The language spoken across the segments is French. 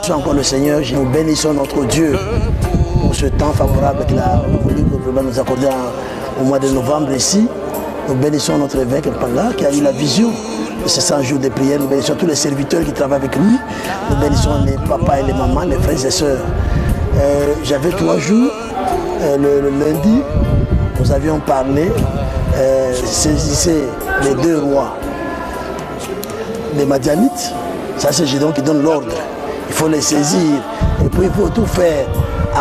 bénissons encore le Seigneur, nous bénissons notre Dieu pour ce temps favorable qu'il a voulu nous accorder au mois de novembre ici. Nous bénissons notre évêque Panga qui a eu la vision de ces 100 jours de prière. Nous bénissons tous les serviteurs qui travaillent avec lui. Nous bénissons les papas et les mamans, les frères et sœurs. J'avais 3 jours, le lundi, nous avions parlé, saisissez les 2 rois, les Madianites. Ça c'est Gédéon qui donne l'ordre. Il faut les saisir et puis il faut tout faire,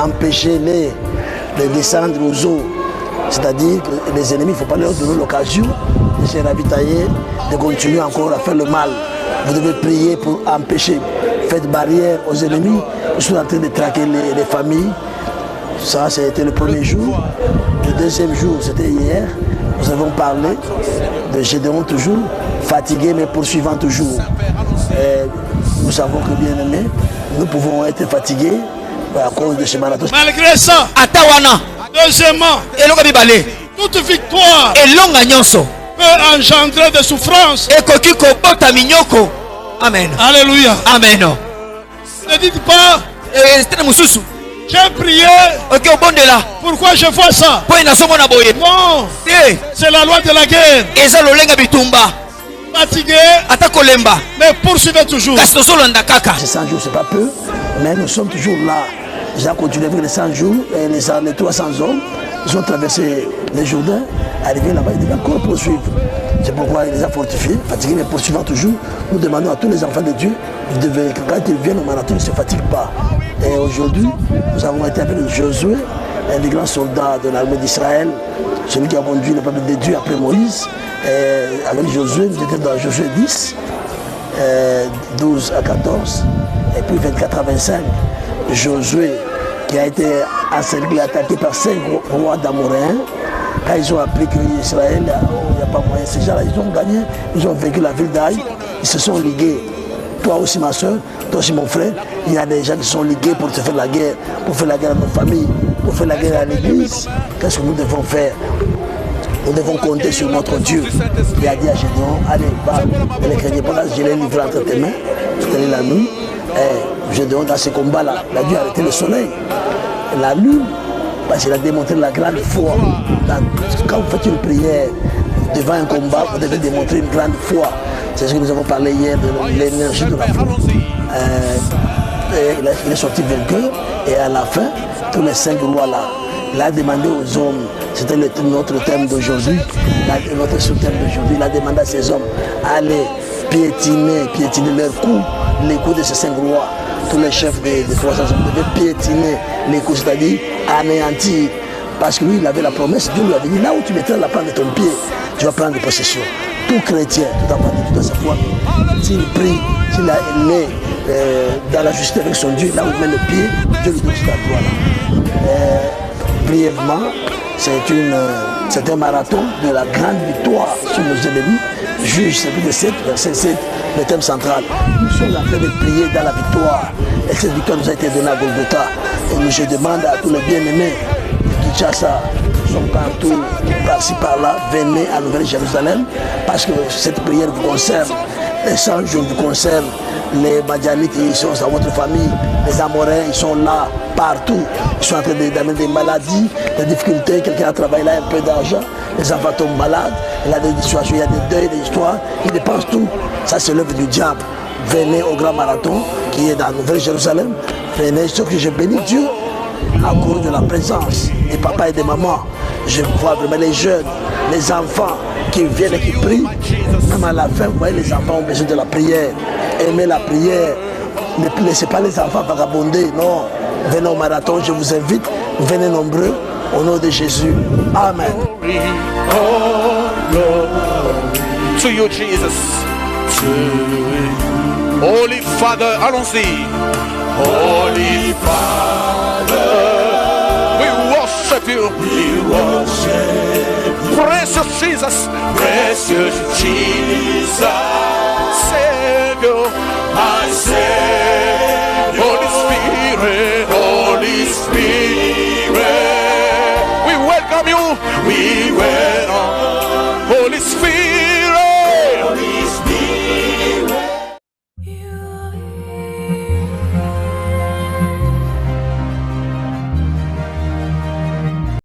empêcher les descendre aux eaux. C'est-à-dire que les ennemis, il ne faut pas leur donner l'occasion de se ravitailler, de continuer encore à faire le mal. Vous devez prier pour empêcher. Faites barrière aux ennemis. Ils sont en train de traquer les familles. Ça, c'était le premier jour. Le deuxième jour, c'était hier. Nous avons parlé de Gédéon toujours, fatigué mais poursuivant toujours. Nous savons que bien aimé, nous pouvons être fatigués à cause de ce marathon. Malgré ça, Atawana. Deuxièmement, toute victoire peut engendrer des souffrances. Amen. Alléluia. Amen. Ne dites pas, j'ai prié. Pourquoi je fais ça? Non, c'est la loi de la guerre. Fatigué, mais poursuivez toujours. Ces 100 jours, c'est pas peu, mais nous sommes toujours là. J'ai continué avec les 100 jours et les 300 hommes. Ils ont traversé les Jourdains, arrivés là-bas, ils devaient encore poursuivre. C'est pourquoi il les a fortifiés, fatigués, mais poursuivant toujours. Nous demandons à tous les enfants de Dieu, quand ils viennent au marathon, ils ne se fatiguent pas. Et aujourd'hui, nous avons été avec Josué, un des grands soldats de l'armée d'Israël, celui qui a conduit le peuple de Dieu après Moïse. Et avec Josué, nous étions dans Josué 10, 12 à 14, et puis 24 à 25. Josué, qui a été encerclé, attaqué par 5 rois d'Amoréens. Quand ils ont appris qu'Israël, il n'y a pas moyen, ces gens-là, ils ont gagné, ils ont vaincu la ville d'Aï, ils se sont ligués. Toi aussi ma soeur, toi aussi mon frère, il y a des gens qui sont ligués pour te faire la guerre, pour faire la guerre à nos familles, pour faire la guerre à l'église. Qu'est-ce que nous devons faire? Nous devons compter sur notre Dieu. Il a dit à Gédéon, allez, va, ne les craignez pas, je l'ai livré entre tes mains, c'était la nuit. Gédéon, dans ce combat-là, il a dû arrêter le soleil, la lune, parce qu'il a démontré la grande foi. Quand vous faites une prière devant un combat, vous devez démontrer une grande foi. C'est ce que nous avons parlé hier de l'énergie de la foi. Il est sorti vainqueur et à la fin, tous les 5 rois-là, il a demandé aux hommes, c'était notre thème d'aujourd'hui, notre sous-thème d'aujourd'hui, il a demandé à ces hommes, allez piétiner leurs coups, les coups de ces 5 rois. Tous les chefs des 300 hommes devaient piétiner les coups, c'est-à-dire anéantir. Parce que lui, il avait la promesse, Dieu lui avait dit, là où tu mettras la plante de ton pied, tu vas prendre possession. Tout chrétien, tout enfant de toute sa foi, s'il prie, s'il est dans la justice avec son Dieu, là où il met le pied, Dieu lui donne cette gloire-là. Brièvement, c'est un marathon de la grande victoire sur nos ennemis. Juge chapitre 7, verset 7, le thème central. Nous sommes en train de prier dans la victoire. Et cette victoire nous a été donnée à Golgotha. Et je demande à tous les bien-aimés de Kinshasa, qui sont partout, par-ci par-là, venez à Nouvelle-Jérusalem, parce que cette prière vous concerne. Les 100 jours vous concernent. Les Madianites, ils sont dans votre famille. Les Amoréens, ils sont là, partout. Ils sont en train d'amener des maladies, des difficultés. Quelqu'un a travaillé là, un peu d'argent. Les enfants tombent malades. Il y a des situations, il y a des deuils, des histoires. Ils dépensent tout. Ça, c'est l'œuvre du diable. Venez au grand marathon qui est dans Nouvelle-Jérusalem. Venez, ce que je bénis Dieu à cause de la présence des papas et des mamans. Je vois vraiment les jeunes, les enfants qui viennent et qui prient. Même à la fin, vous voyez, les enfants ont besoin de la prière. Aimez la prière. Ne laissez pas les enfants vagabonder. Non. Venez au marathon, je vous invite. Venez nombreux. Au nom de Jésus. Amen. To you, Jesus. Holy Father, allons-y. Holy Father, we worship you. We worship you. Precious Jesus. Precious Jesus. Savior, my Savior. Holy Spirit, Holy Spirit.